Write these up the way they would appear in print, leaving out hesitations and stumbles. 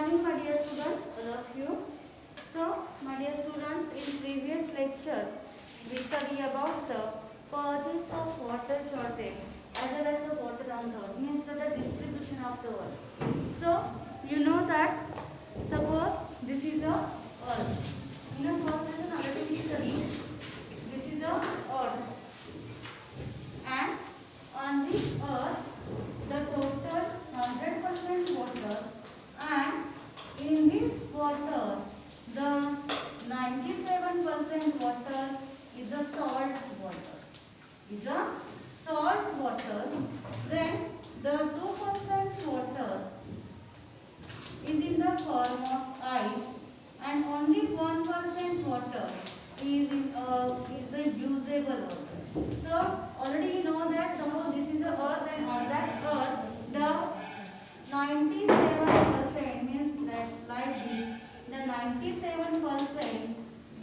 morning, my dear students, all of you. So, my dear students, in previous lecture, we study about the causes of water shortage as well as the water on the earth, means the distribution of the earth. So, you know that suppose this is a earth. In a first lesson already we studied this is a earth, and on this earth the total 100% water, and in this water the 97% water is a salt water. Is a salt water. Then the 2% water is in the form of ice, and only 1% water is the usable water. So already you know that suppose this is the earth, and on that earth the 97% means that like this, the 97%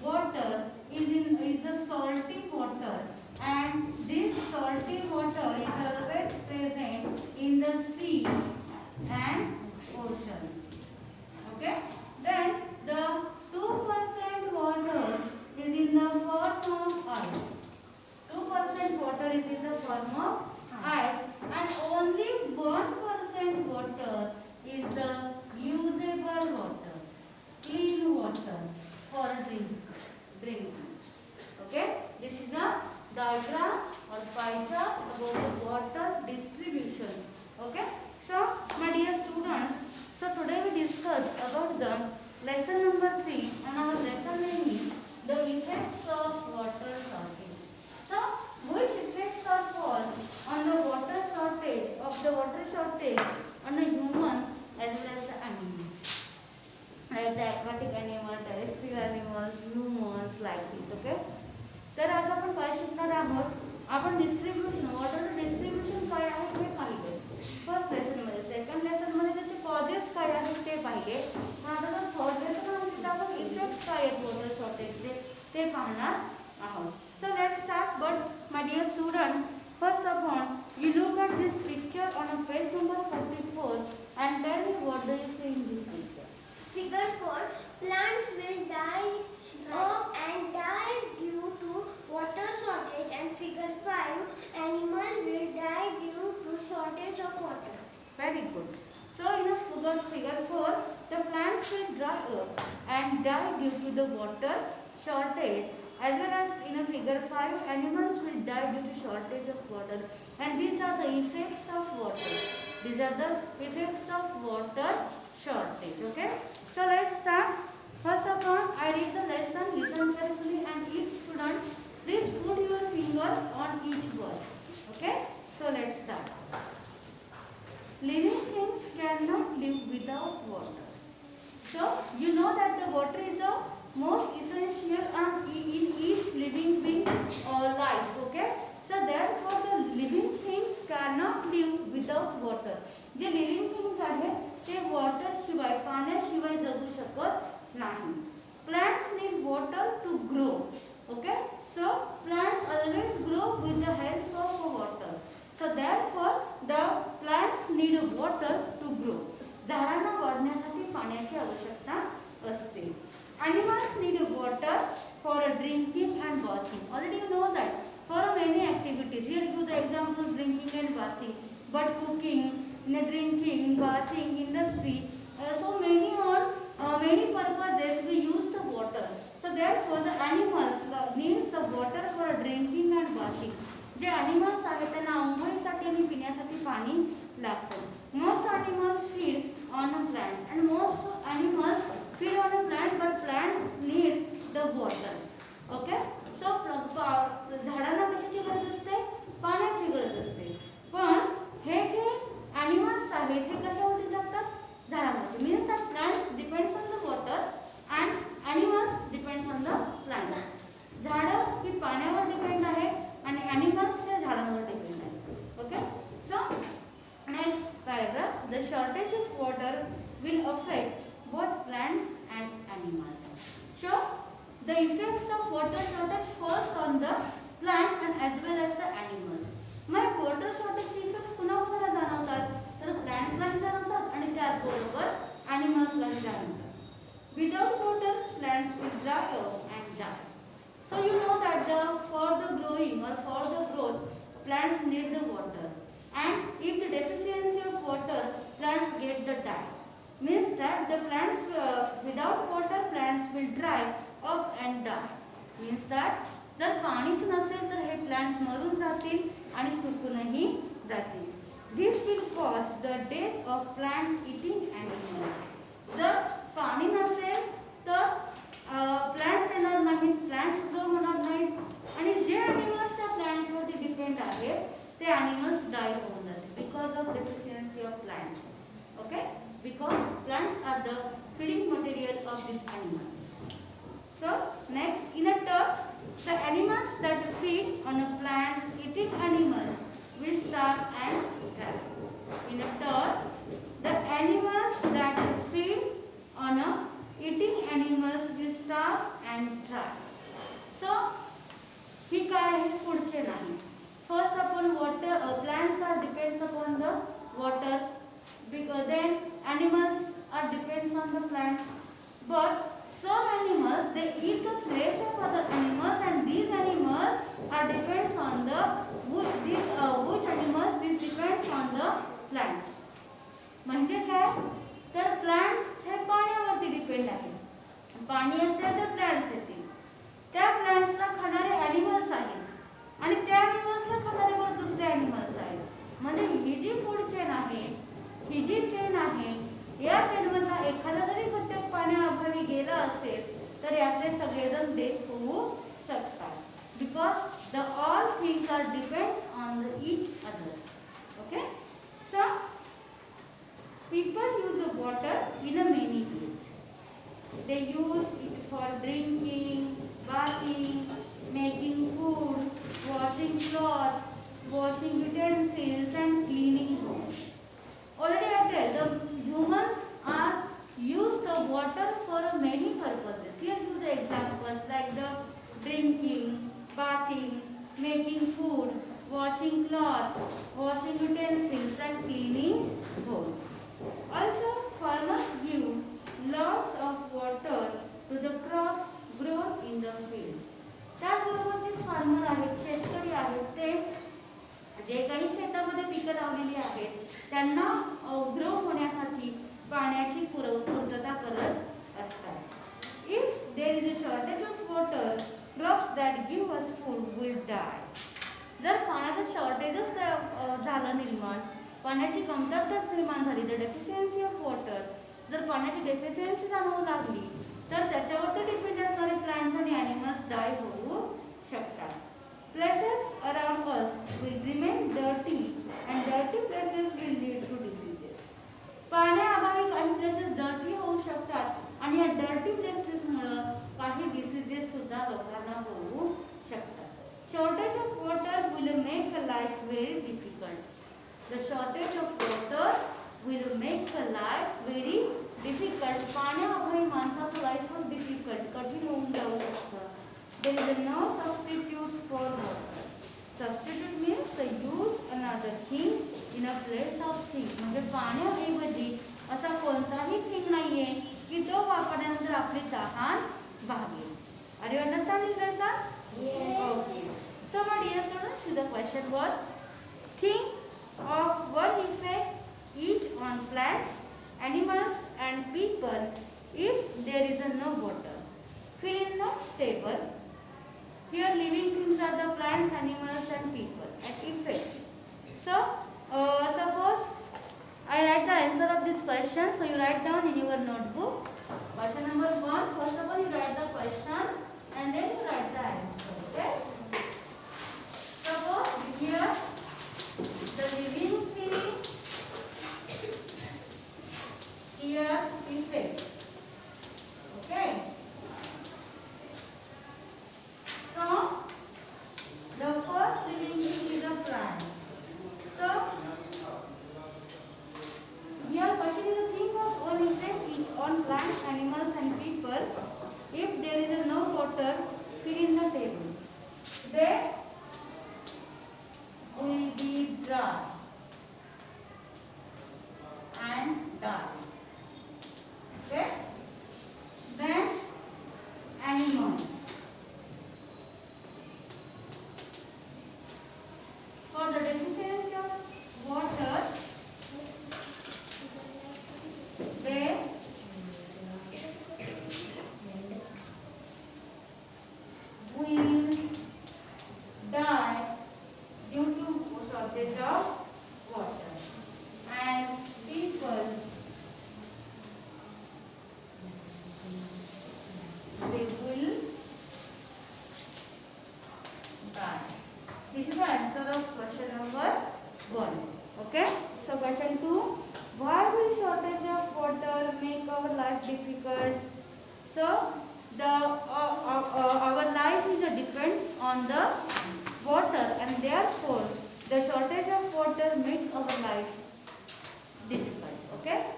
water is the salty water, and this salty water is always present in the sea and oceans. Okay, then the 2% water is in the form of ice. 2% water is in the form of ice, and only 1% water is the usable water, clean water for drinking. Okay, this is a diagram or pie chart about the water distribution. Okay, so my dear students, so today we discuss about the lesson number 3, and our lesson name is the effects of water shortage. So which effects are caused on the water shortage on the human as well as the animals, like the aquatic animal, terrestrial animals, humans, like this. Okay, तर आज आपण काय शिकणार आहोत, आपण distribution water distribution काय आहे हे पाहिले फर्स्ट लेसन मध्ये. सेकंड लेसन मध्ये त्याचे कॉजेस काय आहेत ते पाहिले. आता जर थर्ड लेसन मध्ये आपण इफेक्ट्स काय आहेत वॉटर शॉर्टेजचे ते पाहणार आहोत. So let's start. But my dear student, first of all, you look at this picture on a page number 44 and tell me what do you see in this picture. Figure 4. Plants will die and die due to water shortage, and figure 5. Animal will die due to shortage of water. Very good. So in a figure 4, the plants will dry up and die due to the water shortage, as well as in a figure 5, animals will die due to shortage of water. And these are the effects of water. These are the effects of water shortage. Okay. So let's start. First of all, I read the lesson. Listen carefully, and each student, please put your finger on each word. Okay. So let's start. Living things cannot live without water. So you know that the water is the most essential and in each living being life. Okay. So therefore the living things cannot live without water. J living things आहेत ते water शिवाय पाण्याशिवाय जगू शकत नाही. Plants need water to grow. Okay. So plants always grow with the help of water. So therefore the plants need water to grow. झाडांना वाढण्यासाठी पाण्याची आवश्यकता असते. Animals need water for drinking and bathing. Already you know that for many activities. Here give the examples drinking and bathing. But cooking, drinking, bathing, industry, so many purposes we use the water. So therefore the animals needs the water for drinking and bathing. J animals आहेत त्यांना अंघोळीसाठी आणि पिण्यासाठी पाणी लागतं. Most animals feed on plants, and most animals feed on plants, but plants needs the water. Okay. So झाडांना कशाची गरज असते, पाण्याची गरज असते. पण हे जे animals आहेत हे कशावरती जगतात, झाडांवरती. Means that plants depends on the water and animals depends on the plants. झाडं ही पाण्यावर डिपेंड आहेत आणि animals हे झाडांवर डिपेंड आहेत. Okay. So next paragraph, the shortage of water will affect both plants and animals. So the effects of water shortage falls on the plants and as well as the animals. Mug water shortage effects कुणाला जाणवतात, तर plants ला जाणवतात आणि त्याचबरोबर animals La die. Means that the plants without water plants will dry up and die. Means that जर पाणीच नसेल तर हे प्लांट्स मरून जातील आणि सुकूनही जातील. This will cause the death of plant eating animals. जर पाणी नसेल तर प्लांट्स येणार नाहीत, प्लांट्स ग्रो होणार नाहीत आणि जे ॲनिमल्स त्या प्लांट्स वरती डिपेंड आहेत ते ॲनिमल्स डाय होऊन जातील because of deficiency of plants. Okay, because plants are the feeding materials of these animals. So next, in a turf, the animals that feed on a plants eating animals will starve and die. In a turf, the animals that feed on a eating animals will starve and die. So ही काय आहे पुढचे नाही. First upon water, plants are depends upon the water. Because then animals are depends on the plants, but some animals they eat the flesh of other animals and these animals are depends on the which animals this depends on the plants. म्हणजे काय तर plants हे पाण्यावरती depend आहेत. पाणी असेल तर plants येतील. त्या प्लांट्सला खाणारे ॲनिमल्स आहेत आणि त्या ॲनिमल्सला खाणारे परत दुसरे ॲनिमल्स आहेत. म्हणजे ही जी फूड चेन आहे, ही जी चेन आहे, या चेनमधला एखादा जरी घटक पाण्याअभावी गेला असेल तर यातले सगळेजण डेथ होऊ शकतात. Because the all things are depends on the each other. Okay, so people use water in a many ways. They use it for drinking, bathing, making food, washing clothes, washing utensils and cleaning homes. Already I tell the humans are use the water for many purposes. Here give the examples like the drinking, bathing, making food, washing clothes, washing utensils and cleaning homes. Also farmers give lots of water to the crops grown in the fields. त्याचबरोबर जे farmer आहेत, शेतकरी आहेत, ते जे काही शेतामध्ये पिकं लावलेली आहेत त्यांना ग्रो होण्यासाठी पाण्याची पूर्तता करत असतात. If there is a shortage of water, crops that give us food will die. जर पाण्याचं शॉर्टेजच झालं निर्माण, पाण्याची कमतरताच निर्माण झाली, द डेफिशियन्सी ऑफ वॉटर, जर पाण्याची डेफिशियन्सी जाणवू लागली तर त्याच्यावरती डिपेंड असणारे प्लांट्स आणि ॲनिमल्स डाय होऊ शकतात. Places around us will remain dirty and dirty places will lead to diseases. पाण्याअभावी काही प्लेसेस डर्टी होऊ शकतात आणि या डर्टी प्लेसेसमुळे काही डिसीजेस सुद्धा लोकांना होऊ शकतात. Shortage of water will make a life very difficult. The shortage of water will make a life very difficult. पाण्याअभावी माणसाचं लाईफच डिफिकल्ट, कठीण होऊन जाऊ शकतं. There is no substitute for water. Substitute means the use another thing in a place of thing. म्हणजे पाण्याऐवजी असा कोणताही thing नाहीये की तो वापरल्यानंतर आपली तहान भागेल. Are you understand this lesson? Yes. Okay. So my dear students, see the question was, think of one effect each on plants, animals and people if there is no water. Fill in the table. Here living things are the plants, animals and people and effects. So suppose I write the answer of this question, so you write down in your notebook. Question number 1, first of all you write the question and then you write the answer. Okay, suppose here the living thing, here effect. Okay, so the first living thing is the plants. So here question is a think of one effect on plants, animals and people if there is no water. Fill in the table. They will be dry and die. Okay, then animals. For the deficiency of water,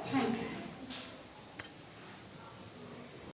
Thank you.